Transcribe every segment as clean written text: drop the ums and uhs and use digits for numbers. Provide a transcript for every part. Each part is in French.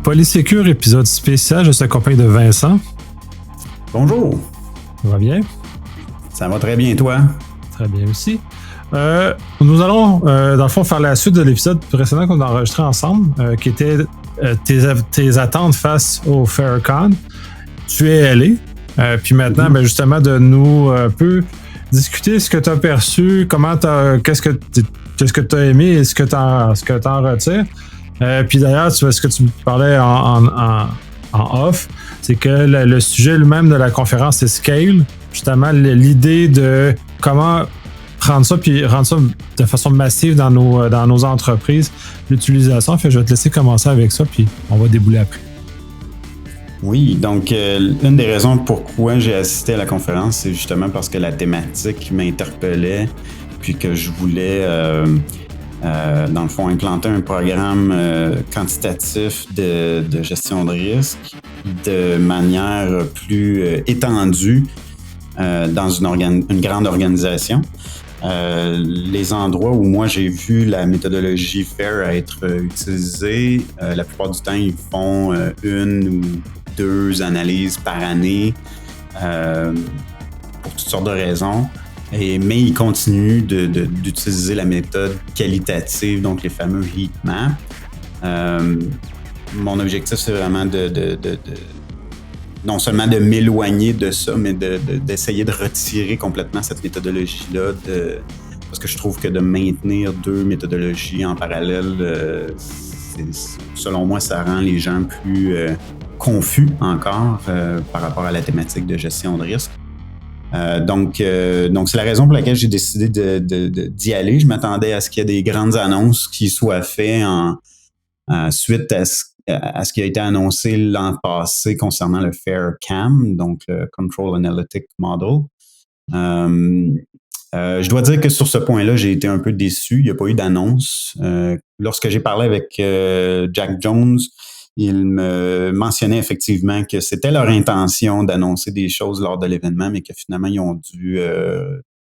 Polysécure, épisode spécial. Je suis accompagné de Vincent. Bonjour. Ça va bien? Ça va très bien, toi? Très bien aussi. Nous allons, dans le fond, faire la suite de l'épisode précédent qu'on a enregistré ensemble, qui était tes attentes face au FairCon. Tu es allé. Puis maintenant, justement, de nous un peu discuter ce que tu as perçu, qu'est-ce que tu as aimé et ce que tu en retires. Puis d'ailleurs, ce que tu me parlais en off, c'est que le sujet lui-même de la conférence, c'est Scale. Justement, l'idée de comment rendre ça de façon massive dans nos entreprises, l'utilisation. Fait que je vais te laisser commencer avec ça, puis on va débouler après. Oui, donc une des raisons pourquoi j'ai assisté à la conférence, c'est justement parce que la thématique m'interpellait, puis que je voulais, dans le fond, implanter un programme quantitatif de gestion de risque de manière plus étendue dans une grande organisation. Les endroits où moi j'ai vu la méthodologie FAIR être utilisée, la plupart du temps, ils font une ou deux analyses par année pour toutes sortes de raisons. Mais ils continuent d'utiliser la méthode qualitative, donc les fameux heat maps. Mon objectif, c'est vraiment non seulement de m'éloigner de ça, mais d'essayer de retirer complètement cette méthodologie-là, parce que je trouve que de maintenir deux méthodologies en parallèle, selon moi, ça rend les gens plus confus encore par rapport à la thématique de gestion de risque. Donc, c'est la raison pour laquelle j'ai décidé d'y aller. Je m'attendais à ce qu'il y ait des grandes annonces qui soient faites suite à ce qui a été annoncé l'an passé concernant le FAIR-CAM, donc le Control Analytic Model. Je dois dire que sur ce point-là, j'ai été un peu déçu. Il n'y a pas eu d'annonce. Lorsque j'ai parlé avec Jack Jones, il me mentionnait effectivement que c'était leur intention d'annoncer des choses lors de l'événement, mais que finalement, ils ont dû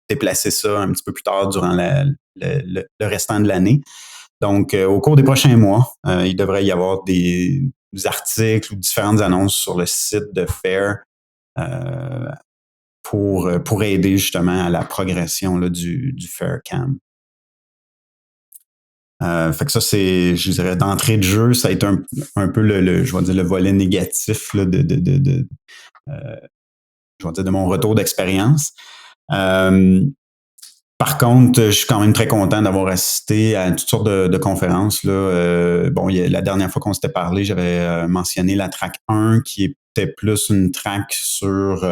déplacer ça un petit peu plus tard durant le restant de l'année. Donc, au cours des prochains mois, il devrait y avoir des articles ou différentes annonces sur le site de FAIR pour aider justement à la progression là, du FAIR-CAM. Fait que ça, c'est, je dirais, d'entrée de jeu, ça a été un peu je vais dire, le volet négatif là, je vais dire, de mon retour d'expérience. Par contre, je suis quand même très content d'avoir assisté à toutes sortes de conférences. Là. La dernière fois qu'on s'était parlé, j'avais mentionné la track 1 qui était plus une track sur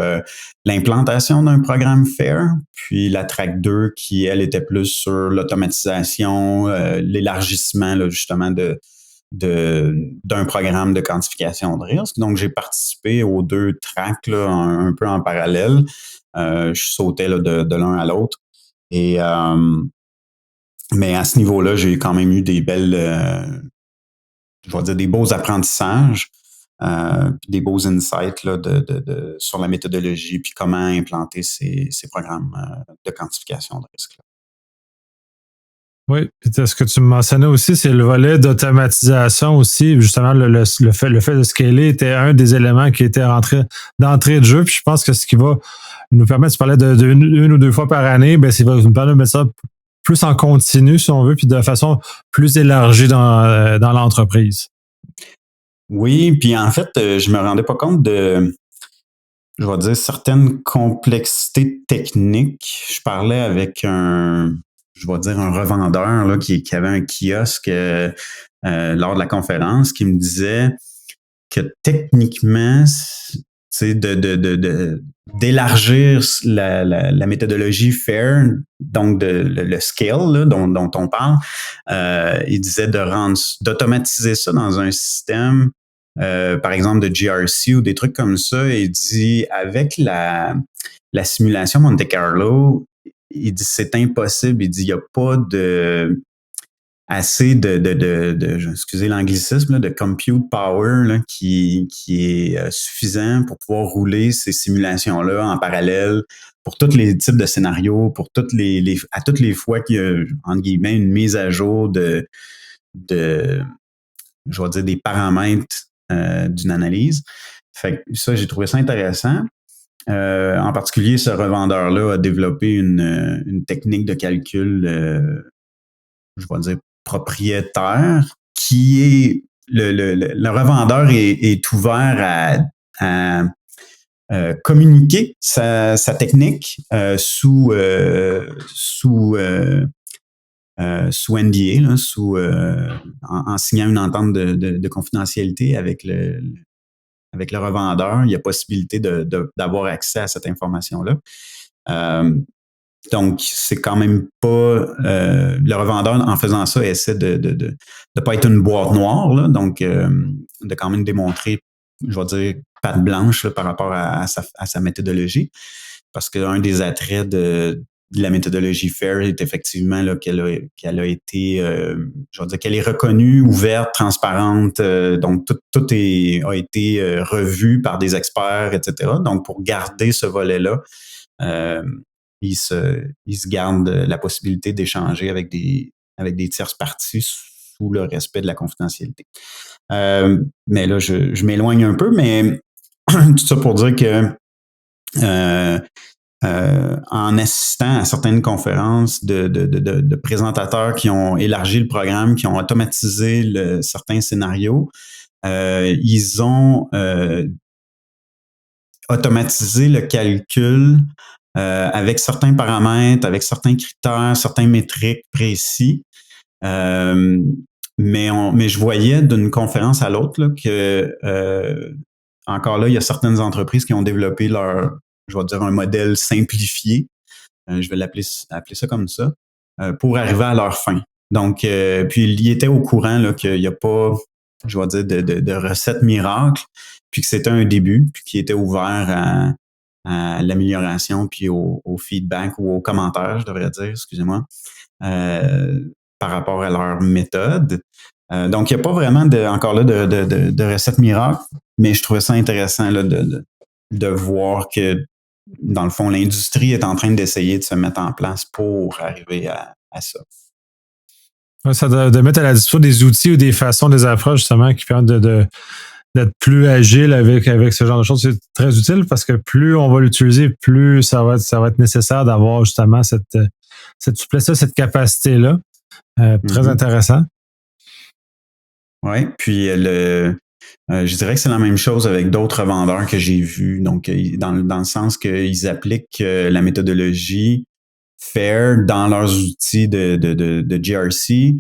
l'implantation d'un programme FAIR, puis la track 2 qui, elle, était plus sur l'automatisation, l'élargissement là, justement d'un programme de quantification de risque. Donc, j'ai participé aux deux tracks là, un peu en parallèle. Je sautais là, de l'un à l'autre. Mais à ce niveau-là, j'ai quand même eu des belles, je vais dire des beaux apprentissages, puis des beaux insights là, sur la méthodologie, puis comment implanter ces programmes de quantification de risque. Là. Oui, puis ce que tu me mentionnais aussi, c'est le volet d'automatisation aussi. Justement, le fait de scaler était un des éléments qui était rentré d'entrée de jeu. Puis je pense que ce qui va nous permettre, tu parlais une ou deux fois par année, ben ça va nous permettre de mettre ça plus en continu, si on veut, puis de façon plus élargie dans l'entreprise. Oui, puis en fait, je me rendais pas compte je vais dire, certaines complexités techniques. Je parlais avec un revendeur là, qui avait un kiosque lors de la conférence qui me disait que techniquement, c'est d'élargir la méthodologie FAIR, donc le scale là, dont on parle. Il disait d'automatiser ça dans un système, par exemple de GRC ou des trucs comme ça. Et il dit avec la simulation Monte Carlo, il dit c'est impossible. Il dit il n'y a pas assez excusez l'anglicisme, là, de compute power là, qui est suffisant pour pouvoir rouler ces simulations-là en parallèle pour tous les types de scénarios, pour à toutes les fois qu'il y a, entre guillemets, une mise à jour je vais dire, des paramètres d'une analyse. Fait que ça, j'ai trouvé ça intéressant. En particulier, ce revendeur-là a développé une technique de calcul, je vais dire, propriétaire, qui est le revendeur est ouvert à communiquer sa technique sous NDA, là, en signant une entente de confidentialité avec le revendeur. Il y a possibilité d'avoir accès à cette information-là. Donc, c'est quand même pas... le revendeur, en faisant ça, essaie de pas être une boîte noire, là, donc de quand même démontrer, je vais dire, patte blanche là, par rapport à sa méthodologie. Parce qu'un des attraits de la méthodologie FAIR est effectivement là, qu'elle a été, je vais dire, qu'elle est reconnue, ouverte, transparente. Donc, tout a été revu par des experts, etc. Donc, pour garder ce volet-là, il se garde la possibilité d'échanger avec des tierces parties sous le respect de la confidentialité. Mais là, je m'éloigne un peu, mais tout ça pour dire que en assistant à certaines conférences de présentateurs qui ont élargi le programme, qui ont automatisé certains scénarios, ils ont automatisé le calcul avec certains paramètres, avec certains critères, certains métriques précis. Mais je voyais d'une conférence à l'autre là, que encore là, il y a certaines entreprises qui ont développé je vais dire, un modèle simplifié. Je vais appeler ça comme ça, pour arriver à leur fin. Donc, puis il y était au courant là, qu'il n'y a pas, je vais dire, de recette miracle, puis que c'était un début, puis qu'il était ouvert à l'amélioration, puis au feedback ou aux commentaires, je devrais dire, excusez-moi, par rapport à leur méthode. Donc, il n'y a pas vraiment encore là de recette miracle, mais je trouvais ça intéressant là, de voir que, dans le fond, l'industrie est en train d'essayer de se mettre en place pour arriver à ça. Ça de mettre à la disposition des outils ou des façons, des approches justement qui permettent d'être plus agile avec ce genre de choses. C'est très utile parce que plus on va l'utiliser, plus ça va être nécessaire d'avoir justement cette souplesse-là, cette capacité-là. Très intéressant. Oui, puis je dirais que c'est la même chose avec d'autres vendeurs que j'ai vus. Donc, dans le sens qu'ils appliquent la méthodologie FAIR dans leurs outils de GRC,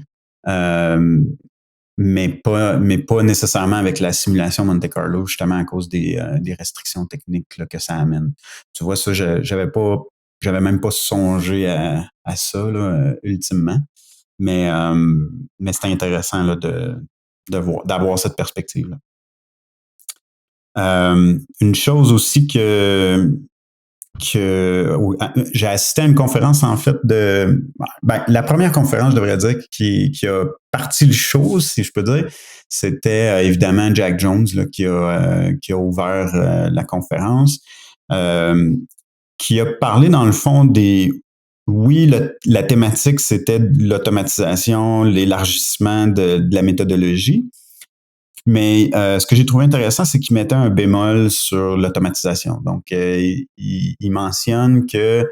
mais pas nécessairement avec la simulation Monte Carlo, justement à cause des restrictions techniques là, que ça amène. Tu vois, ça, j'avais même pas songé à ça là, ultimement. Mais c'est intéressant là, d'avoir cette perspective-là. Une chose aussi que j'ai assisté à une conférence, en fait, la première conférence, je devrais dire, qui a parti le show, si je peux dire, c'était évidemment Jack Jones là, qui a ouvert la conférence, qui a parlé, dans le fond, oui, la thématique, c'était l'automatisation, l'élargissement de la méthodologie. Mais ce que j'ai trouvé intéressant, c'est qu'il mettait un bémol sur l'automatisation. Donc, il mentionne que,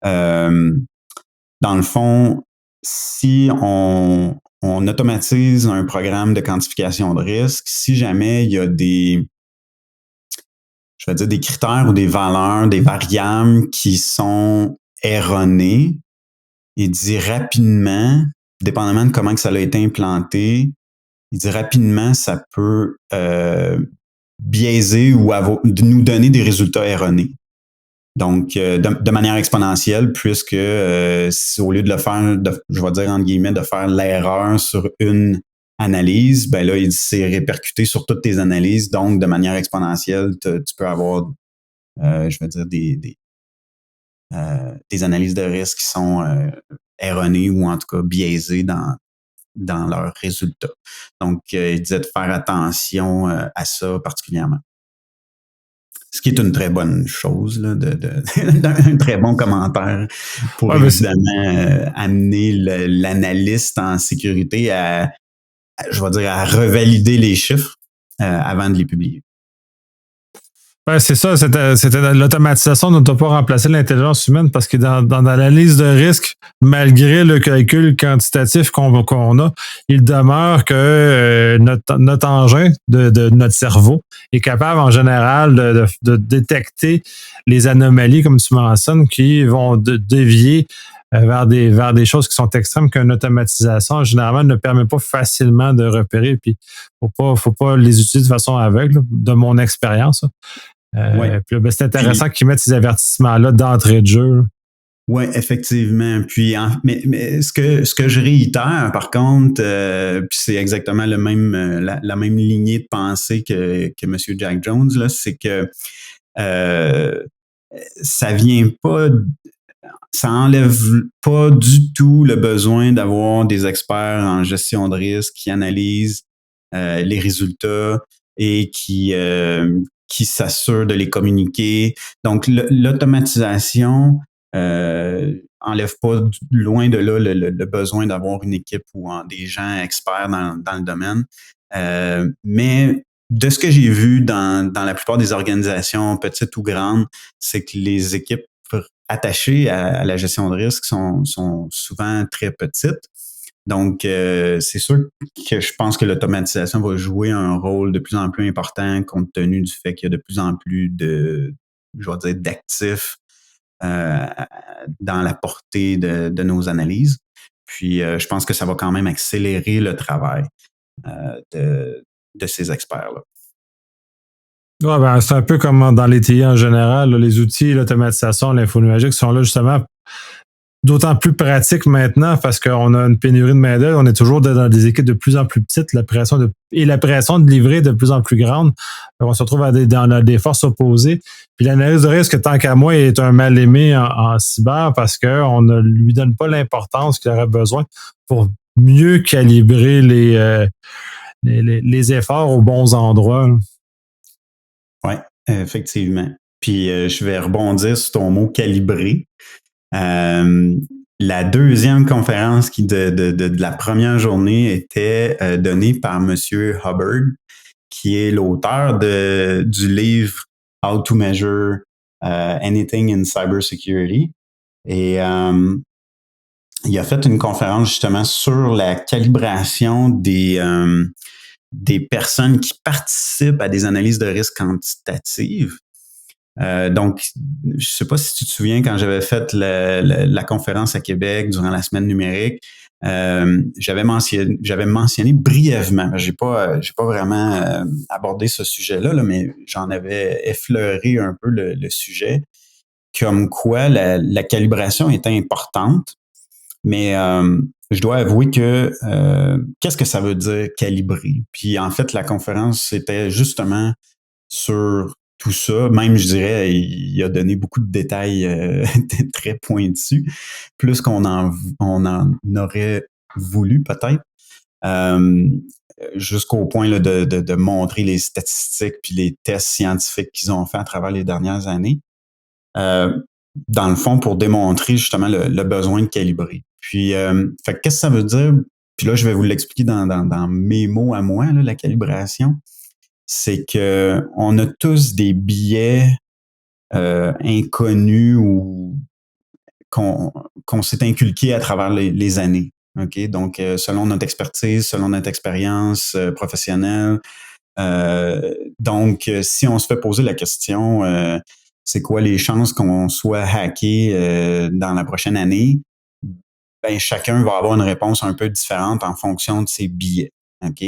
dans le fond, si on automatise un programme de quantification de risque, si jamais il y a des critères ou des valeurs, des variables qui sont erronées, il dit rapidement, dépendamment de comment que ça a été implanté, il dit rapidement, ça peut biaiser ou nous donner des résultats erronés. Donc, de manière exponentielle, puisque au lieu de le faire, je vais dire entre guillemets, de faire l'erreur sur une analyse, ben là, il dit c'est répercuté sur toutes tes analyses. Donc, de manière exponentielle, tu peux avoir, je veux dire, des analyses de risque qui sont erronées ou en tout cas biaisées dans leurs résultats. Donc, il disait de faire attention à ça particulièrement. Ce qui est une très bonne chose, là, un très bon commentaire pour évidemment amener l'analyste en sécurité à revalider les chiffres. avant de les publier. Ben, c'est ça, c'était l'automatisation ne doit pas remplacer l'intelligence humaine parce que dans l'analyse de risque, malgré le calcul quantitatif qu'on a, il demeure que notre engin de notre cerveau est capable en général de détecter les anomalies, comme tu mentionnes, qui vont dévier vers des choses qui sont extrêmes qu'une automatisation, généralement, ne permet pas facilement de repérer. Puis, faut pas les utiliser de façon aveugle, de mon expérience. Ouais. Puis là, c'est intéressant qu'ils mettent ces avertissements-là d'entrée de jeu. Oui, effectivement. Puis, mais ce que je réitère, par contre, puis c'est exactement le même, la même lignée de pensée que M. Jack Jones, là, c'est que ça vient pas, ça enlève pas du tout le besoin d'avoir des experts en gestion de risque qui analysent les résultats et qui s'assurent de les communiquer. Donc, l'automatisation enlève pas loin de là le besoin d'avoir une équipe ou des gens experts dans le domaine. Mais de ce que j'ai vu dans la plupart des organisations, petites ou grandes, c'est que les équipes attachées à la gestion de risque sont souvent très petites. Donc, c'est sûr que je pense que l'automatisation va jouer un rôle de plus en plus important compte tenu du fait qu'il y a de plus en plus je vais dire, d'actifs dans la portée de nos analyses. Puis, je pense que ça va quand même accélérer le travail de ces experts-là. Ouais, ben, c'est un peu comme dans les TI en général, là, les outils, l'automatisation, l'info numérique sont là justement d'autant plus pratiques maintenant parce qu'on a une pénurie de main-d'œuvre, on est toujours dans des équipes de plus en plus petites, la pression de livrer est de plus en plus grande. On se retrouve dans des forces opposées. Puis l'analyse de risque, tant qu'à moi, est un mal aimé en cyber parce qu'on ne lui donne pas l'importance qu'il aurait besoin pour mieux calibrer les efforts aux bons endroits. Oui, effectivement. Puis je vais rebondir sur ton mot calibré. La deuxième conférence de la première journée était donnée par M. Hubbard, qui est l'auteur du livre How to Measure Anything in Cybersecurity. Et il a fait une conférence justement sur la calibration des personnes qui participent à des analyses de risque quantitatives. Donc, je ne sais pas si tu te souviens, quand j'avais fait la conférence à Québec durant la semaine numérique, j'avais mentionné brièvement, j'ai pas vraiment abordé ce sujet-là, là, mais j'en avais effleuré un peu le sujet, comme quoi la calibration était importante, mais je dois avouer que qu'est-ce que ça veut dire calibrer? Puis en fait, la conférence, c'était justement sur tout ça. Même, je dirais, il a donné beaucoup de détails très pointus, plus qu'on en aurait voulu peut-être, jusqu'au point là, de montrer les statistiques puis les tests scientifiques qu'ils ont fait à travers les dernières années. Dans le fond, pour démontrer justement le besoin de calibrer. Puis, qu'est-ce que ça veut dire? Puis là, je vais vous l'expliquer dans mes mots à moi, là, la calibration. C'est que on a tous des biais inconnus ou qu'on s'est inculqués à travers les années. OK? Donc, selon notre expertise, selon notre expérience professionnelle. Donc, si on se fait poser la question, c'est quoi les chances qu'on soit hacké dans la prochaine année? Ben, chacun va avoir une réponse un peu différente en fonction de ses biais. OK?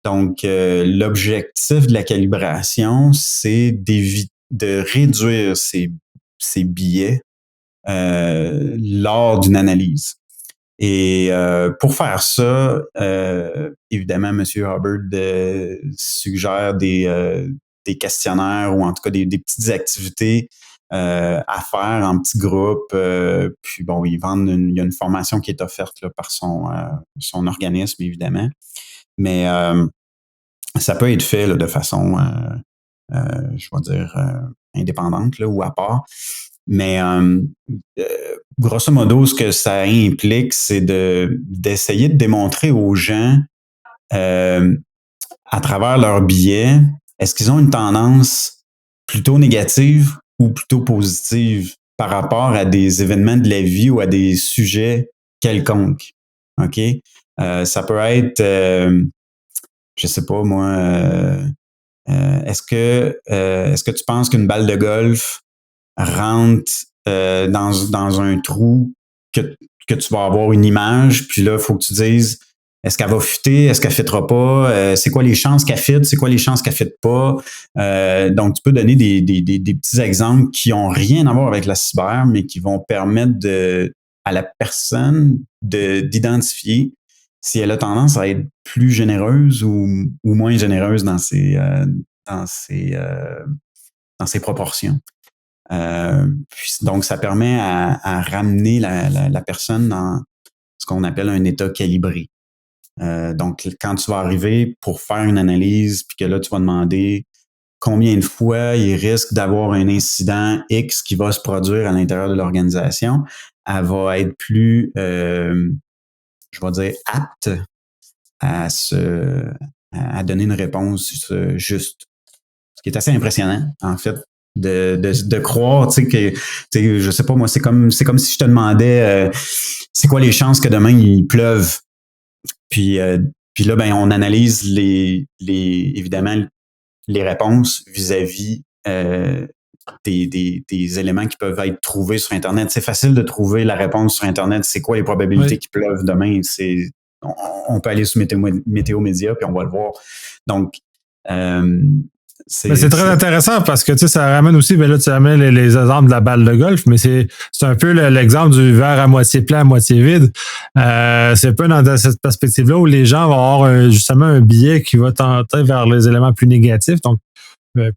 Donc, l'objectif de la calibration, c'est de réduire ces biais lors d'une analyse. Et pour faire ça, évidemment, M. Hubbard suggère des questionnaires ou en tout cas des petites activités à faire en petits groupes. Puis bon, il y a une formation qui est offerte là, par son organisme, évidemment. Mais ça peut être fait là, de façon, je vais dire, indépendante là, ou à part. Mais grosso modo, ce que ça implique, c'est d'essayer de démontrer aux gens à travers leurs billets, est-ce qu'ils ont une tendance plutôt négative ou plutôt positive par rapport à des événements de la vie ou à des sujets quelconques? OK? Ça peut être, je sais pas moi, est-ce que tu penses qu'une balle de golf rentre dans un trou que, que tu vas avoir une image, puis là, il faut que tu dises est-ce qu'elle va fitter, est-ce qu'elle ne fittera pas, c'est quoi les chances qu'elle fitte, c'est quoi les chances qu'elle ne fitte pas. Donc, tu peux donner des petits exemples qui n'ont rien à voir avec la cyber, mais qui vont permettre à la personne d'identifier si elle a tendance à être plus généreuse ou moins généreuse dans ses, euh, dans ses proportions. Donc, ça permet à ramener la personne dans ce qu'on appelle un état calibré. Donc, quand tu vas arriver pour faire une analyse, puis que là, tu vas demander combien de fois il risque d'avoir un incident X qui va se produire à l'intérieur de l'organisation, elle va être plus, je vais dire, apte à donner une réponse juste. Ce qui est assez impressionnant, en fait, de croire, tu sais, je sais pas, moi, c'est comme si je te demandais, c'est quoi les chances que demain il pleuve? Puis, puis là, ben, on analyse évidemment, les réponses vis-à-vis des éléments qui peuvent être trouvés sur Internet. C'est facile de trouver la réponse sur Internet. C'est quoi les probabilités qu'il pleuve demain? On peut aller sur Météo Média, puis on va le voir. Donc, c'est très intéressant parce que ça ramène aussi, là, tu ramènes les exemples de la balle de golf, mais c'est un peu l'exemple du verre à moitié plein, à moitié vide. C'est un peu dans cette perspective-là où les gens vont avoir justement un biais qui va tenter vers les éléments plus négatifs. Donc,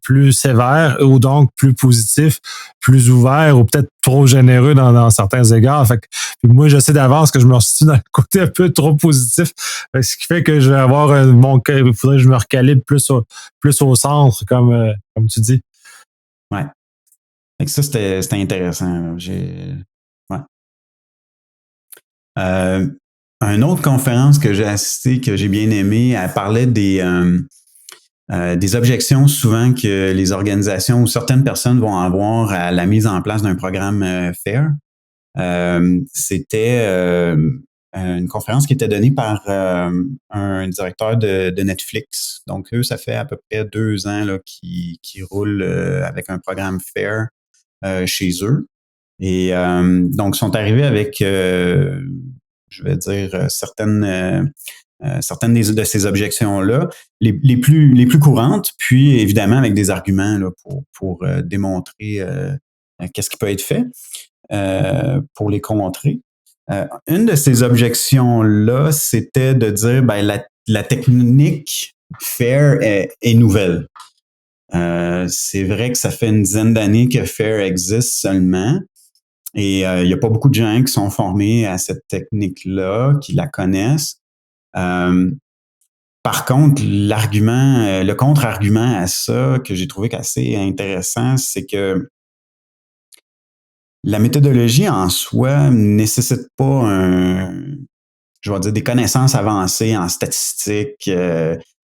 plus sévère ou donc plus positif, plus ouvert ou peut-être trop généreux dans certains égards. Fait que, moi, je sais d'avance que je me situe dans le côté un peu trop positif, ce qui fait que je vais avoir il faudrait que je me recalibre plus au centre, comme tu dis. Ouais. Fait que ça, c'était intéressant. Ouais. Une autre conférence que j'ai assistée, que j'ai bien aimée, elle parlait des objections souvent que les organisations ou certaines personnes vont avoir à la mise en place d'un programme FAIR. C'était une conférence qui était donnée par un directeur de Netflix. Donc, eux, ça fait à peu près 2 ans là, qu'ils roulent avec un programme FAIR chez eux. Et donc, ils sont arrivés avec, je vais dire, certaines de ces objections-là, les plus courantes, puis évidemment avec des arguments là, pour démontrer qu'est-ce qui peut être fait pour les contrer. Une de ces objections-là, c'était de dire ben, la technique FAIR est nouvelle. C'est vrai que ça fait une dizaine d'années que FAIR existe seulement. Et il n'y a pas beaucoup de gens qui sont formés à cette technique-là, qui la connaissent. Par contre, le contre-argument à ça, que j'ai trouvé assez intéressant, c'est que la méthodologie en soi ne nécessite pas je vais dire, des connaissances avancées en statistique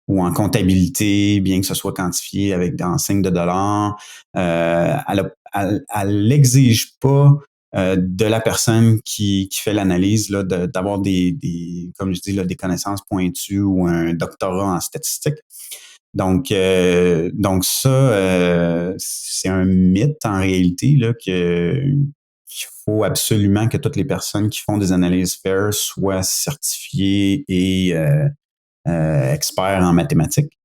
ou en comptabilité, bien que ce soit quantifié avec des signes de dollars. Elle n'exige pas de la personne qui fait l'analyse là, d'avoir comme je dis, là, des connaissances pointues ou un doctorat en statistique. Donc ça, c'est un mythe en réalité là, qu'il faut absolument que toutes les personnes qui font des analyses FAIR soient certifiées et experts en mathématiques.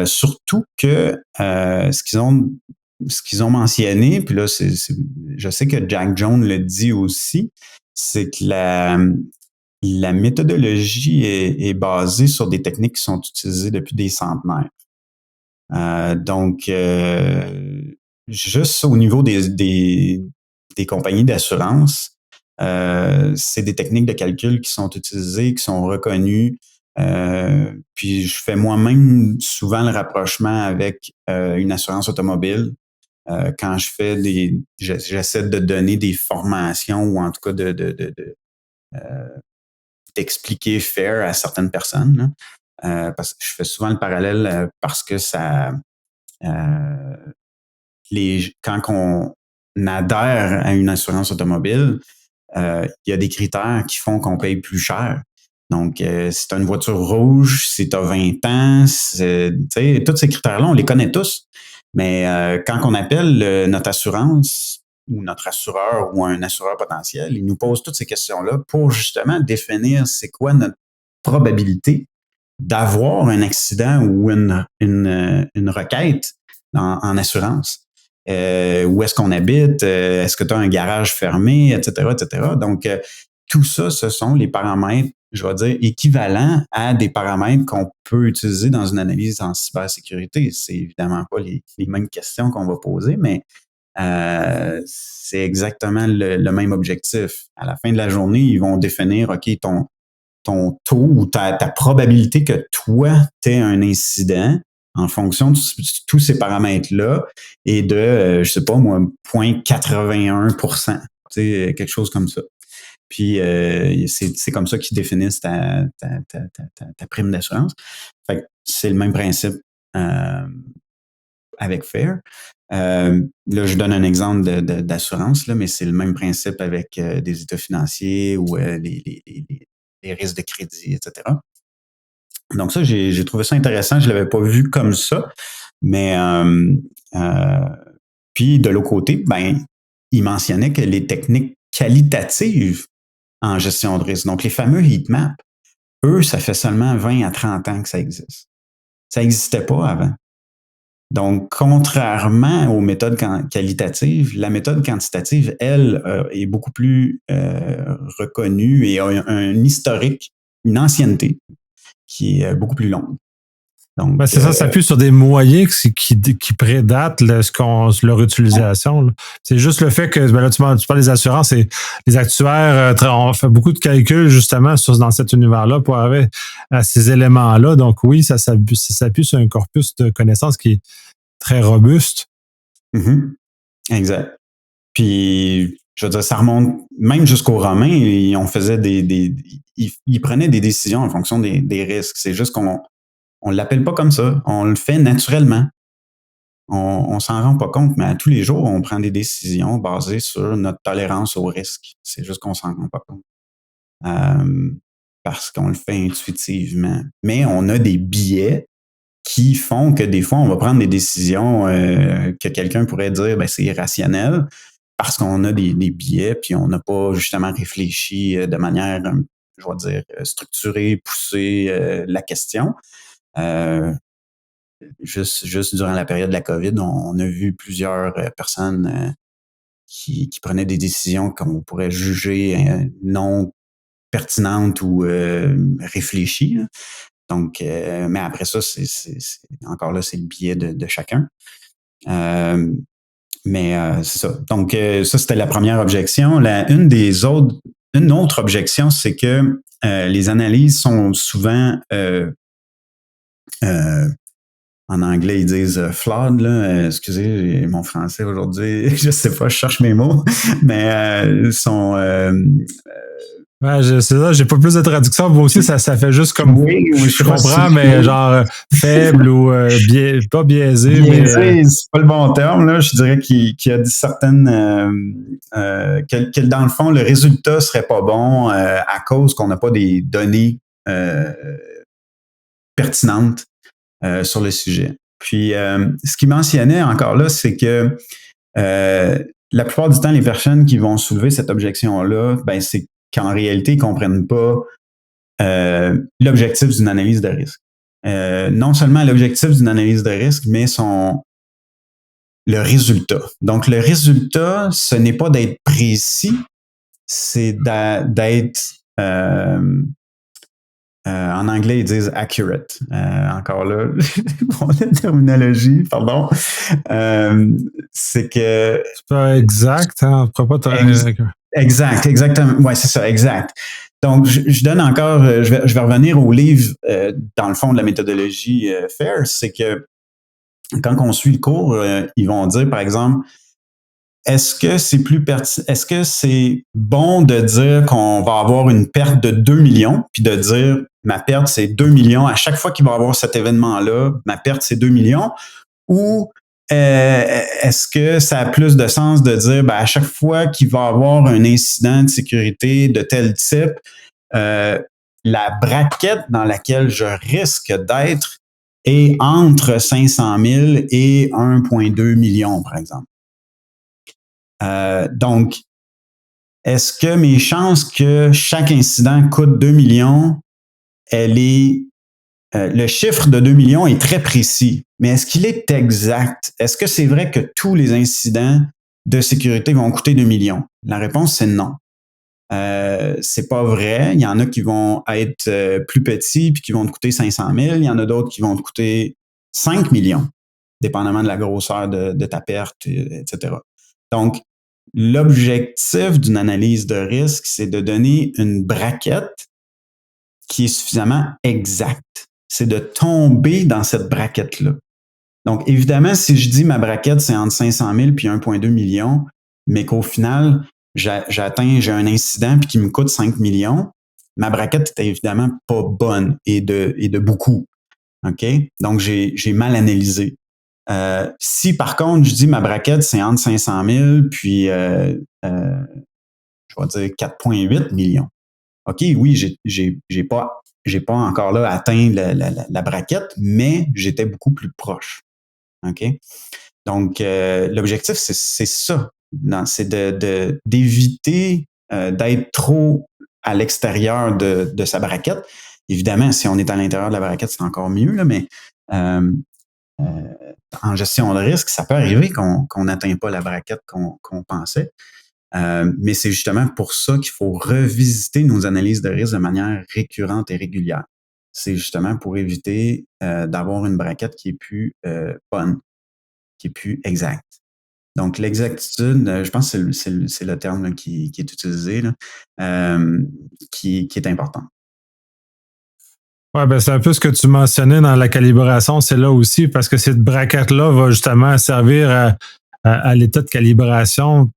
Surtout que ce qu'ils ont mentionné, puis là, je sais que Jack Jones le dit aussi, c'est que la méthodologie est basée sur des techniques qui sont utilisées depuis des centenaires. Donc, juste au niveau des compagnies d'assurance, c'est des techniques de calcul qui sont utilisées, qui sont reconnues. Puis je fais moi-même souvent le rapprochement avec une assurance automobile. Quand j'essaie de donner des formations ou en tout cas d'expliquer FAIR à certaines personnes. Là. parce que je fais souvent le parallèle parce que ça, quand on adhère à une assurance automobile, il y a des critères qui font qu'on paye plus cher. Donc, si tu as une voiture rouge, si tu as 20 ans, tous ces critères-là, on les connaît tous. Mais quand on appelle notre assurance ou notre assureur ou un assureur potentiel, il nous pose toutes ces questions-là pour justement définir c'est quoi notre probabilité d'avoir un accident ou une requête en assurance. Où est-ce qu'on habite, est-ce que tu as un garage fermé, etc., etc. Donc, tout ça, ce sont les paramètres, je vais dire, équivalents à des paramètres qu'on peut utiliser dans une analyse en cybersécurité. C'est évidemment pas les mêmes questions qu'on va poser, mais c'est exactement le même objectif. À la fin de la journée, ils vont définir, OK, ton taux ou ta probabilité que toi, tu aies un incident en fonction de tous ces paramètres-là et de, je sais pas moi, 0,81%, quelque chose comme ça. Puis, c'est comme ça qu'ils définissent ta prime d'assurance. Fait que c'est le même principe avec FAIR. Là, je donne un exemple d'assurance, là, mais c'est le même principe avec des états financiers ou les risques de crédit, etc. Donc ça, j'ai trouvé ça intéressant. Je l'avais pas vu comme ça. Mais puis de l'autre côté, ben, il mentionnait que les techniques qualitatives en gestion de risque, donc les fameux heat maps, eux, ça fait seulement 20 à 30 ans que ça existe. Ça n'existait pas avant. Donc, contrairement aux méthodes qualitatives, la méthode quantitative, elle, est beaucoup plus reconnue et a un historique, une ancienneté qui est beaucoup plus longue. Donc, c'est ça s'appuie sur des moyens qui prédatent leur utilisation. Là. C'est juste le fait que là, tu parles des assurances et les actuaires ont fait beaucoup de calculs justement dans cet univers-là pour arriver à ces éléments-là. Donc oui, ça s'appuie sur un corpus de connaissances qui est très robuste. Mm-hmm. Exact. Puis, je veux dire, ça remonte même jusqu'aux Romains. On faisait ils prenaient des décisions en fonction des risques. C'est juste qu'on ne l'appelle pas comme ça. On le fait naturellement. On s'en rend pas compte, mais à tous les jours, on prend des décisions basées sur notre tolérance au risque. C'est juste qu'on s'en rend pas compte. Parce qu'on le fait intuitivement. Mais on a des biais qui font que des fois, on va prendre des décisions que quelqu'un pourrait dire c'est irrationnel parce qu'on a des biais, puis on n'a pas justement réfléchi de manière, je vais dire, structurée, poussée la question. Juste durant la période de la COVID, on a vu plusieurs personnes qui prenaient des décisions qu'on pourrait juger non pertinentes ou réfléchies. Là. Donc, mais après ça, encore là, c'est le biais de chacun. Mais c'est ça. Donc, ça, c'était la première objection. Une autre objection, c'est que les analyses sont souvent en anglais, ils disent flawed, là. Excusez, mon français aujourd'hui, je sais pas, je cherche mes mots, mais sont. Ouais, c'est ça, j'ai pas plus de traduction. Moi aussi, ça fait juste comme. Oui, je comprends, mais genre faible ou pas biaisé. Biaisé, c'est pas le bon terme, là. Je dirais qu'il y a certaines. Que dans le fond, le résultat serait pas bon à cause qu'on n'a pas des données pertinentes sur le sujet. Puis, ce qu'il mentionnait encore là, c'est que la plupart du temps, les personnes qui vont soulever cette objection-là, c'est qu'en réalité, ils ne comprennent pas l'objectif d'une analyse de risque. Non seulement l'objectif d'une analyse de risque, mais le résultat. Donc, le résultat, ce n'est pas d'être précis, c'est d'être en anglais, ils disent accurate. Encore là, pour la terminologie, pardon. C'est que. C'est pas exact, hein? On ne pourrait pas exactement. Ouais, c'est ça, exact. Donc, je donne encore, je vais revenir au livre, dans le fond de la méthodologie FAIR, c'est que quand on suit le cours, ils vont dire, par exemple, est-ce que c'est bon de dire qu'on va avoir une perte de 2 millions, puis de dire ma perte, c'est 2 millions. À chaque fois qu'il va y avoir cet événement-là, ma perte, c'est 2 millions. Ou est-ce que ça a plus de sens de dire, à chaque fois qu'il va y avoir un incident de sécurité de tel type, la braquette dans laquelle je risque d'être est entre 500 000 et 1,2 million, par exemple. Donc, est-ce que mes chances que chaque incident coûte 2 millions, le chiffre de 2 millions est très précis, mais est-ce qu'il est exact? Est-ce que c'est vrai que tous les incidents de sécurité vont coûter 2 millions? La réponse, c'est non. C'est pas vrai. Il y en a qui vont être plus petits puis qui vont te coûter 500 000. Il y en a d'autres qui vont te coûter 5 millions, dépendamment de la grosseur de ta perte, etc. Donc, l'objectif d'une analyse de risque, c'est de donner une braquette qui est suffisamment exacte. C'est de tomber dans cette braquette-là. Donc, évidemment, si je dis ma braquette, c'est entre 500 000 puis 1,2 million, mais qu'au final, j'ai un incident puis qui me coûte 5 millions, ma braquette est évidemment pas bonne et de beaucoup. OK? Donc, j'ai mal analysé. Si par contre, je dis ma braquette, c'est entre 500 000 puis, je vais dire 4,8 millions. OK, oui, j'ai pas encore là atteint la braquette, mais j'étais beaucoup plus proche. OK? Donc, l'objectif, c'est ça. C'est d'éviter d'être trop à l'extérieur de sa braquette. Évidemment, si on est à l'intérieur de la braquette, c'est encore mieux, là, mais en gestion de risque, ça peut arriver qu'on n'atteint pas la braquette qu'on pensait. Mais c'est justement pour ça qu'il faut revisiter nos analyses de risque de manière récurrente et régulière. C'est justement pour éviter d'avoir une braquette qui est plus bonne, qui est plus exacte. Donc, l'exactitude, je pense que c'est le terme là, qui est utilisé, là, qui est important. Ouais, ben c'est un peu ce que tu mentionnais dans la calibration, c'est là aussi, parce que cette braquette-là va justement servir à l'état de calibration.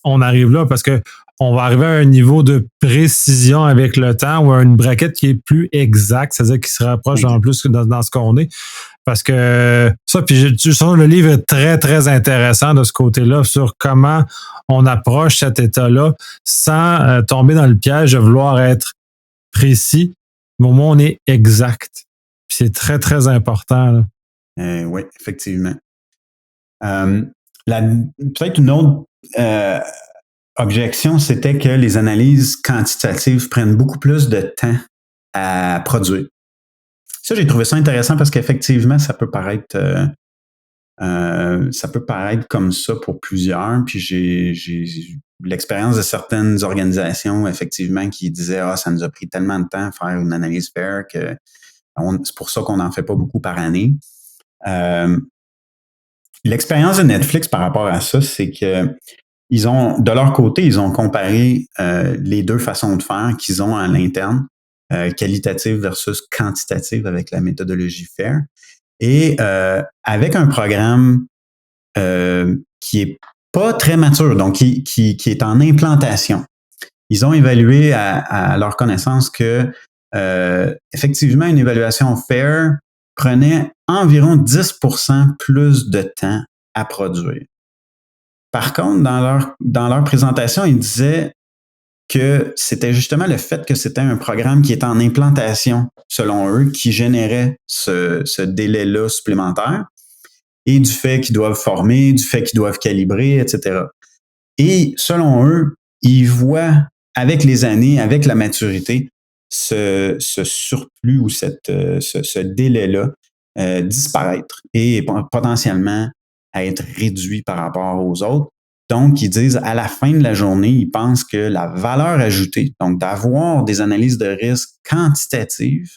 On arrive là parce que on va arriver à un niveau de précision avec le temps ou à une braquette qui est plus exacte, c'est-à-dire qui se rapproche en plus dans ce qu'on est. Parce que ça, puis je trouve le livre est très, très intéressant de ce côté-là sur comment on approche cet état-là sans tomber dans le piège de vouloir être précis, mais au moins on est exact. Puis c'est très, très important. Oui, effectivement. Peut-être une autre objection, c'était que les analyses quantitatives prennent beaucoup plus de temps à produire. Ça, j'ai trouvé ça intéressant parce qu'effectivement, ça peut paraître comme ça pour plusieurs. Puis j'ai l'expérience de certaines organisations, effectivement, qui disaient ça nous a pris tellement de temps à faire une analyse FAIR que c'est pour ça qu'on n'en fait pas beaucoup par année. L'expérience de Netflix par rapport à ça, c'est que de leur côté, ils ont comparé les deux façons de faire qu'ils ont à l'interne, qualitative versus quantitative avec la méthodologie FAIR. Et avec un programme qui est pas très mature, donc qui est en implantation, ils ont évalué à leur connaissance que effectivement, une évaluation FAIR prenait environ 10% plus de temps à produire. Par contre, dans leur présentation, ils disaient que c'était justement le fait que c'était un programme qui était en implantation, selon eux, qui générait ce délai-là supplémentaire, et du fait qu'ils doivent former, du fait qu'ils doivent calibrer, etc. Et selon eux, ils voient avec les années, avec la maturité, ce surplus ou ce délai-là disparaître et potentiellement à être réduit par rapport aux autres. Donc, ils disent à la fin de la journée, ils pensent que la valeur ajoutée, donc d'avoir des analyses de risque quantitatives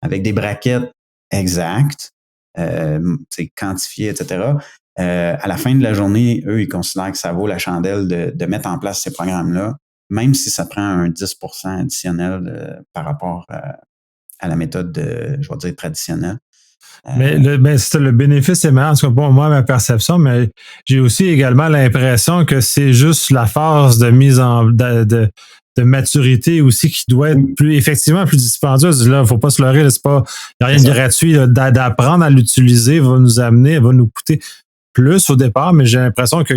avec des braquettes exactes, quantifiées, etc., à la fin de la journée, eux, ils considèrent que ça vaut la chandelle de mettre en place ces programmes-là, même si ça prend un 10% additionnel par rapport à la méthode, je vais dire, traditionnelle. Mais le bénéfice est meilleur, en tout cas pour moi, ma perception, mais j'ai aussi également l'impression que c'est juste la phase de mise de maturité aussi qui doit être effectivement plus dispendieuse. Là, faut pas se leurrer, il n'y a rien de gratuit. Là, d'apprendre à l'utiliser va nous amener, va nous coûter plus au départ, mais j'ai l'impression que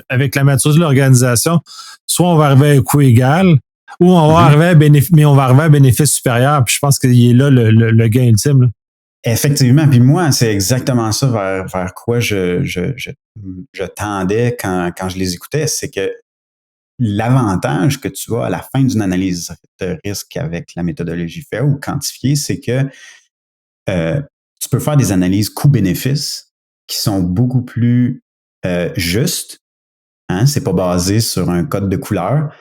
avec la maturité de l'organisation, soit on va arriver à un coût égal, ou on va arriver à bénéfice supérieur. Puis je pense qu'il est là le gain ultime. Là. Effectivement. Puis moi, c'est exactement ça vers quoi je tendais quand je les écoutais. C'est que l'avantage que tu as à la fin d'une analyse de risque avec la méthodologie FAIR ou quantifiée, c'est que tu peux faire des analyses coût-bénéfice qui sont beaucoup plus justes. Hein? C'est pas basé sur un code de couleur.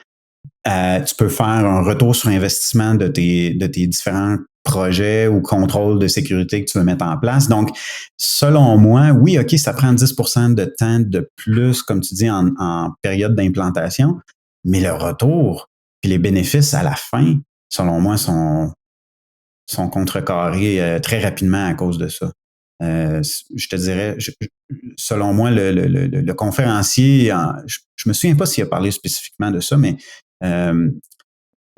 Tu peux faire un retour sur investissement de tes différents projets ou contrôles de sécurité que tu veux mettre en place. Donc, selon moi, oui, OK, ça prend 10% de temps de plus, comme tu dis, en période d'implantation, mais le retour et les bénéfices à la fin, selon moi, sont contrecarrés très rapidement à cause de ça. Je te dirais, selon moi, le conférencier, je me souviens pas s'il a parlé spécifiquement de ça, mais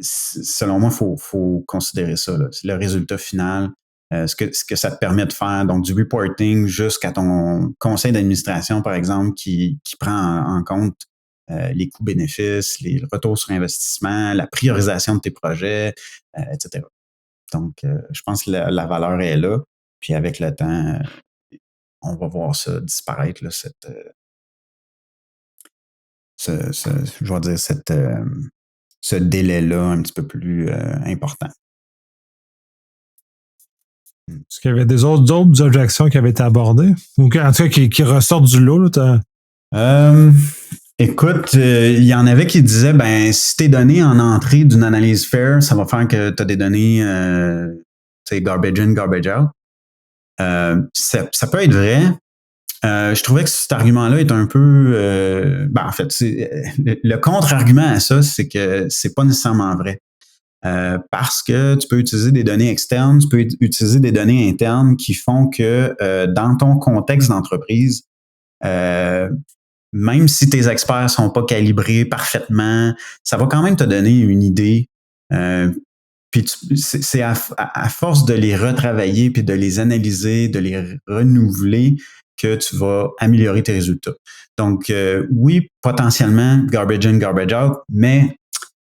selon moi, faut considérer ça. C'est le résultat final, ce que ça te permet de faire. Donc, du reporting jusqu'à ton conseil d'administration, par exemple, qui prend en compte les coûts-bénéfices, les retours sur investissement, la priorisation de tes projets, etc. Donc, je pense que la valeur est là. Puis avec le temps, on va voir ça disparaître, là, je vais dire, ce délai-là un petit peu plus important. Est-ce qu'il y avait d'autres objections qui avaient été abordées? Ou en tout cas qui ressortent du lot? Là, écoute, il y en avait qui disaient, ben, si tes données en entrée d'une analyse FAIR, ça va faire que tu as des données garbage in, garbage out. Ça peut être vrai. Je trouvais que cet argument-là est un peu... en fait, le contre-argument à ça, c'est que c'est pas nécessairement vrai. Parce que tu peux utiliser des données externes, tu peux utiliser des données internes qui font que dans ton contexte d'entreprise, même si tes experts sont pas calibrés parfaitement, ça va quand même te donner une idée. Puis c'est à force de les retravailler, puis de les analyser, de les renouveler, que tu vas améliorer tes résultats. Donc, oui, potentiellement, garbage in, garbage out, mais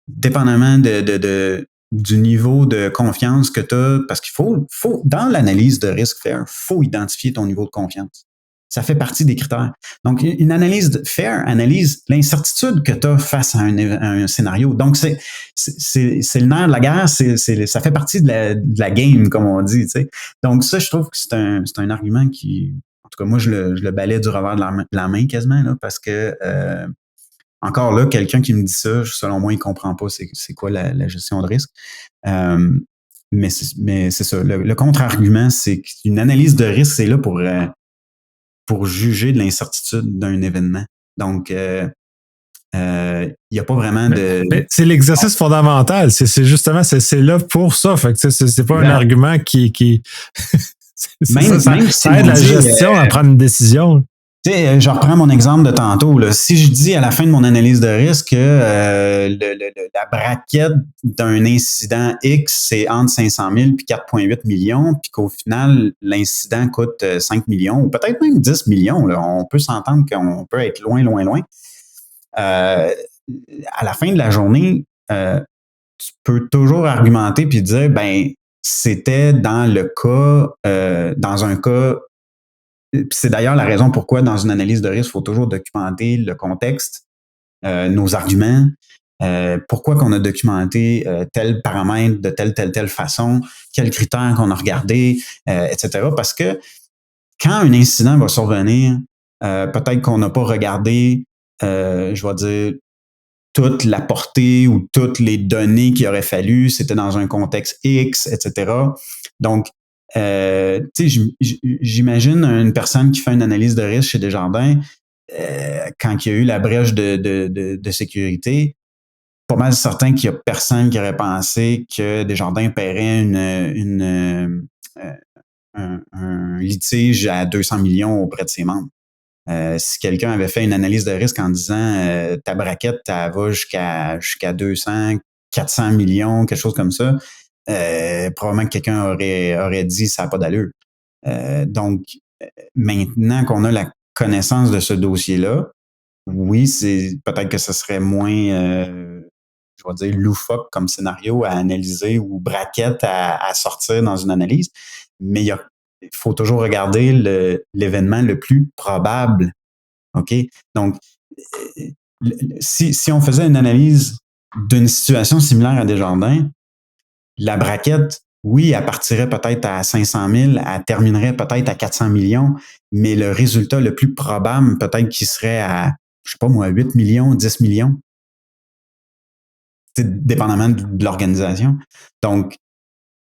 dépendamment du niveau de confiance que tu as, parce qu'il faut, dans l'analyse de risque FAIR, il faut identifier ton niveau de confiance. Ça fait partie des critères. Donc, une analyse de FAIR analyse l'incertitude que tu as face à un scénario. Donc, c'est le nerf de la guerre, ça fait partie de la game, comme on dit. Tu sais. Donc, ça, je trouve que c'est un argument qui, en tout cas, moi, je le balais du revers de la main quasiment, là, parce que encore là, quelqu'un qui me dit ça, selon moi, il comprend pas c'est quoi la gestion de risque. Mais c'est ça. Le contre-argument, c'est qu'une analyse de risque, c'est là pour juger de l'incertitude d'un événement. Donc, il n'y a pas vraiment de... Mais c'est l'exercice fondamental. C'est justement, c'est là pour ça. Fait que c'est pas un argument qui... ça aide la gestion à prendre une décision. Tu sais, je reprends mon exemple de tantôt. Là. Si je dis à la fin de mon analyse de risque que la braquette d'un incident X, c'est entre 500 000 et 4,8 millions, puis qu'au final, l'incident coûte 5 millions ou peut-être même 10 millions, là. On peut s'entendre qu'on peut être loin, loin, loin. À la fin de la journée, tu peux toujours argumenter puis dire, ben, c'était dans un cas. C'est d'ailleurs la raison pourquoi, dans une analyse de risque, il faut toujours documenter le contexte, nos arguments, pourquoi qu'on a documenté tel paramètre de telle façon, quels critères qu'on a regardés, etc. Parce que quand un incident va survenir, peut-être qu'on n'a pas regardé, je vais dire, toute la portée ou toutes les données qu'il aurait fallu, c'était dans un contexte X, etc. Donc, j'imagine une personne qui fait une analyse de risque chez Desjardins, quand il y a eu la brèche de sécurité, pas mal certain qu'il n'y a personne qui aurait pensé que Desjardins paierait un litige à 200 millions auprès de ses membres. Si quelqu'un avait fait une analyse de risque en disant ta braquette, elle va jusqu'à 200, 400 millions, quelque chose comme ça, probablement que quelqu'un aurait dit ça n'a pas d'allure. Donc, maintenant qu'on a la connaissance de ce dossier-là, oui, c'est peut-être que ce serait moins, je vais dire, loufoque comme scénario à analyser ou braquette à sortir dans une analyse, mais il faut toujours regarder l'événement le plus probable. OK? Donc, si on faisait une analyse d'une situation similaire à Desjardins, la braquette, oui, elle partirait peut-être à 500 000, elle terminerait peut-être à 400 millions, mais le résultat le plus probable, peut-être qu'il serait à, je sais pas moi, 8 millions, 10 millions, dépendamment de l'organisation. Donc,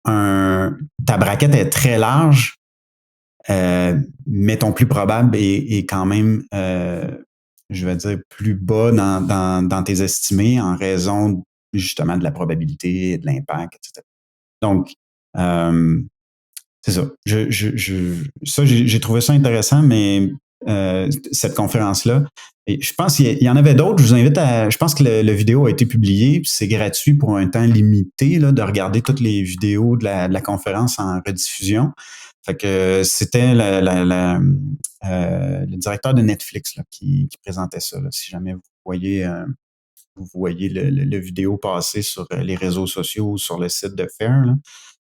ta braquette est très large, mais ton plus probable est quand même, je vais dire, plus bas dans tes estimés en raison justement de la probabilité, de l'impact, etc. Donc, c'est ça. J'ai trouvé ça intéressant, mais cette conférence-là. Et je pense qu'il y en avait d'autres. Je vous invite à. Je pense que le vidéo a été publié. C'est gratuit pour un temps limité là, de regarder toutes les vidéos de la conférence en rediffusion. Fait que c'était le directeur de Netflix là, qui présentait ça. Là. Si jamais vous voyez le vidéo passer sur les réseaux sociaux ou sur le site de FAIR. Là.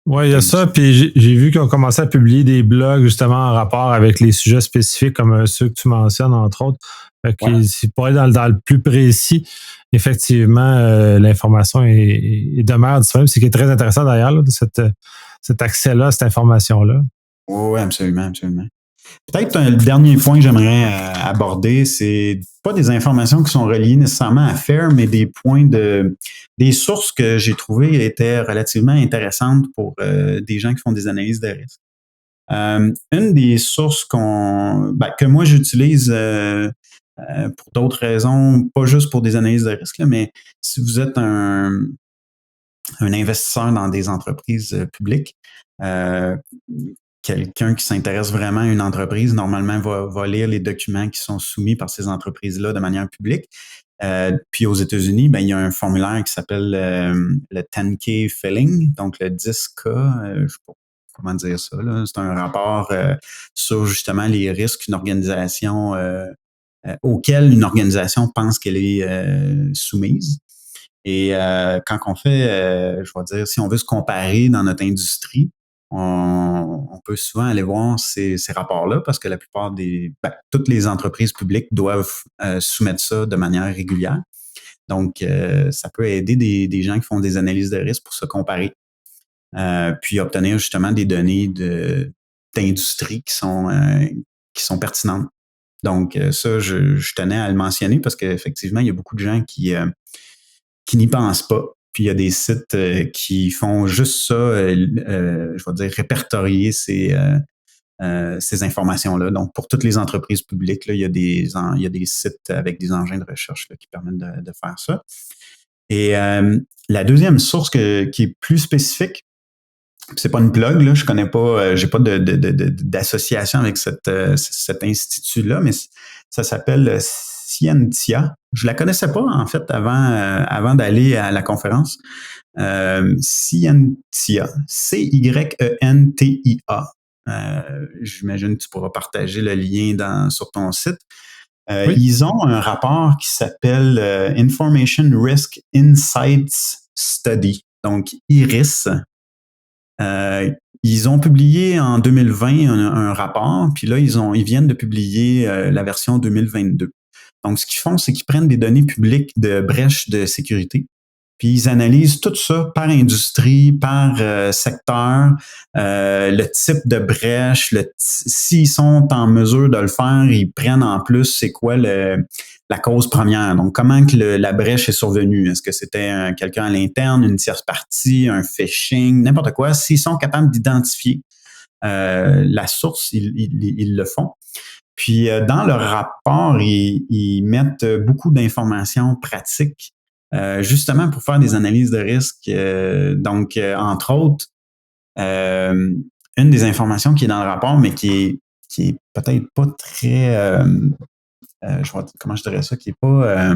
Oui, il y a ça. Puis j'ai vu qu'ils ont commencé à publier des blogs justement en rapport avec les sujets spécifiques comme ceux que tu mentionnes, entre autres. Fait que c'est pour être dans le plus précis, effectivement, l'information est demeure disponible. C'est qui est très intéressant d'ailleurs, là, cet accès-là, cette information-là. Oui, absolument, absolument. Peut-être le dernier point que j'aimerais aborder, c'est pas des informations qui sont reliées nécessairement à FAIR, mais des points des sources que j'ai trouvées étaient relativement intéressantes pour des gens qui font des analyses de risque. Une des sources que moi j'utilise pour d'autres raisons, pas juste pour des analyses de risque, là, mais si vous êtes un investisseur dans des entreprises publiques, quelqu'un qui s'intéresse vraiment à une entreprise, normalement, va lire les documents qui sont soumis par ces entreprises-là de manière publique. Puis aux États-Unis, il y a un formulaire qui s'appelle le 10K Filling, donc le 10K, je ne sais pas comment dire ça. Là. C'est un rapport sur justement les risques auxquels une organisation pense qu'elle est soumise. Et quand on fait, je vais dire, si on veut se comparer dans notre industrie, on peut souvent aller voir ces rapports-là parce que la plupart toutes les entreprises publiques doivent soumettre ça de manière régulière. Donc, ça peut aider des gens qui font des analyses de risque pour se comparer, puis obtenir justement des données d'industrie qui sont pertinentes. Donc, ça, je tenais à le mentionner parce qu'effectivement, il y a beaucoup de gens qui n'y pensent pas. Puis il y a des sites qui font juste ça, je vais dire, répertorier ces informations-là. Donc, pour toutes les entreprises publiques, là, il y a des sites avec des engins de recherche là, qui permettent de faire ça. Et la deuxième source qui est plus spécifique, c'est pas une plug, là, je connais pas, j'ai pas d'association avec cet institut-là, mais ça s'appelle Scientia. Je la connaissais pas, en fait, avant d'aller à la conférence. Scientia. Cyentia. J'imagine que tu pourras partager le lien sur ton site. Oui. Ils ont un rapport qui s'appelle Information Risk Insights Study, donc IRIS. Ils ont publié en 2020 un rapport, puis là, ils viennent de publier la version 2022. Donc, ce qu'ils font, c'est qu'ils prennent des données publiques de brèches de sécurité, puis ils analysent tout ça par industrie, par secteur, le type de brèche, s'ils sont en mesure de le faire, ils prennent en plus c'est quoi la cause première. Donc, comment que la brèche est survenue? Est-ce que c'était quelqu'un à l'interne, une tierce partie, un phishing, n'importe quoi? S'ils sont capables d'identifier la source, ils le font. Puis, dans leur rapport, ils mettent beaucoup d'informations pratiques justement pour faire des analyses de risque. Donc, entre autres, une des informations qui est dans le rapport, mais qui est peut-être pas très... comment je dirais ça, qui est pas...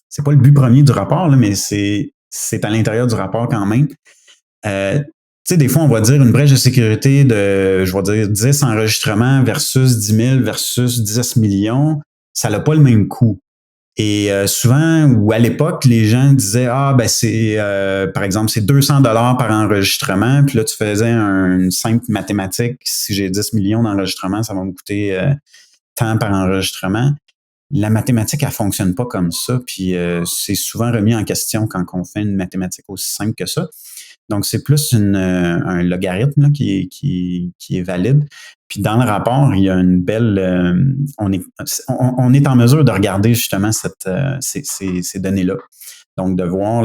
c'est pas le but premier du rapport, là, mais c'est à l'intérieur du rapport quand même. Tu sais, des fois, on va dire une brèche de sécurité de, je vais dire, 10 enregistrements versus 10 000 versus 10 millions. Ça n'a pas le même coût. Et souvent, ou à l'époque, les gens disaient, c'est, par exemple, c'est 200 $ par enregistrement. Puis là, tu faisais une simple mathématique. Si j'ai 10 millions d'enregistrements, ça va me coûter tant par enregistrement. La mathématique, elle fonctionne pas comme ça. Puis c'est souvent remis en question quand on fait une mathématique aussi simple que ça. Donc, c'est plus un logarithme là, qui est valide. Puis dans le rapport, il y a une belle... on est en mesure de regarder justement ces données-là. Donc, de voir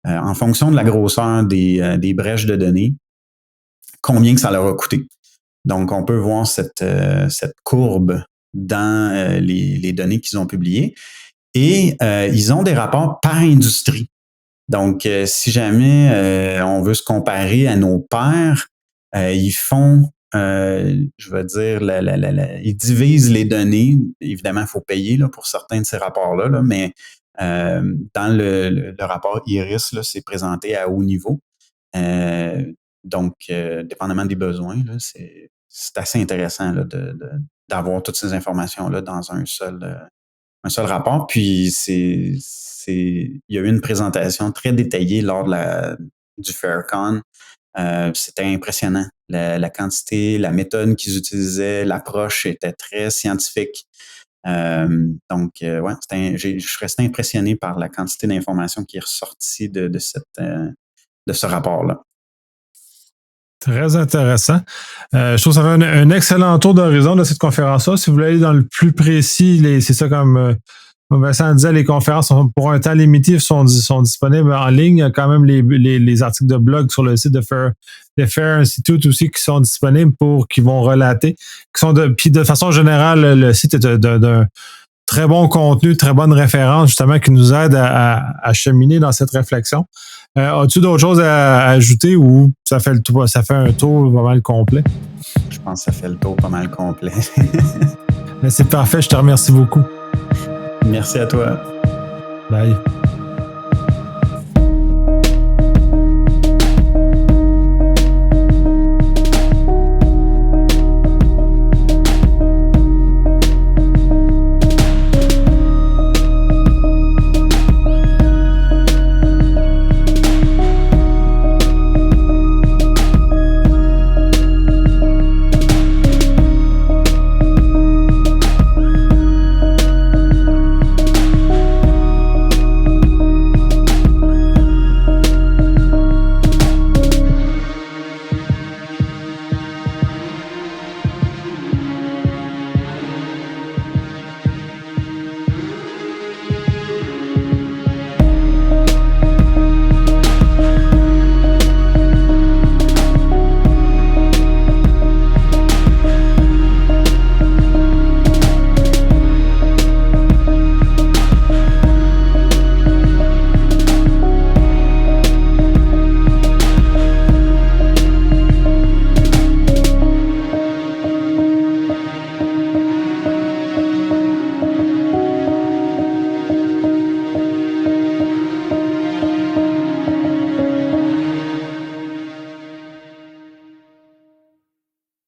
en fonction de la grosseur des brèches de données, combien que ça leur a coûté. Donc, on peut voir cette courbe dans les données qu'ils ont publiées. Et ils ont des rapports par industrie. Donc, si jamais on veut se comparer à nos pairs, ils font, je veux dire, ils divisent les données. Évidemment, il faut payer là, pour certains de ces rapports-là, là, mais dans le rapport IRIS, là, c'est présenté à haut niveau. Donc, dépendamment des besoins, là, c'est assez intéressant là, d'avoir toutes ces informations-là dans un seul rapport. Puis, il y a eu une présentation très détaillée lors du FairCon. C'était impressionnant. La quantité, la méthode qu'ils utilisaient, l'approche était très scientifique. Donc, je suis resté impressionné par la quantité d'informations qui est ressortie de ce rapport-là. Très intéressant. Je trouve que ça fait un excellent tour d'horizon de cette conférence-là. Si vous voulez aller dans le plus précis, c'est ça comme Vincent disait, les conférences pour un temps limité sont disponibles en ligne. Il y a quand même les articles de blog sur le site de Fair Institute aussi qui sont disponibles qui vont relater. Puis de façon générale, le site est d'un très bon contenu, très bonne référence, justement, qui nous aide à cheminer dans cette réflexion. As-tu d'autres choses à ajouter ou ça fait un tour pas mal complet? Je pense que ça fait le tour pas mal complet. Mais c'est parfait, je te remercie beaucoup. Merci à toi. Bye.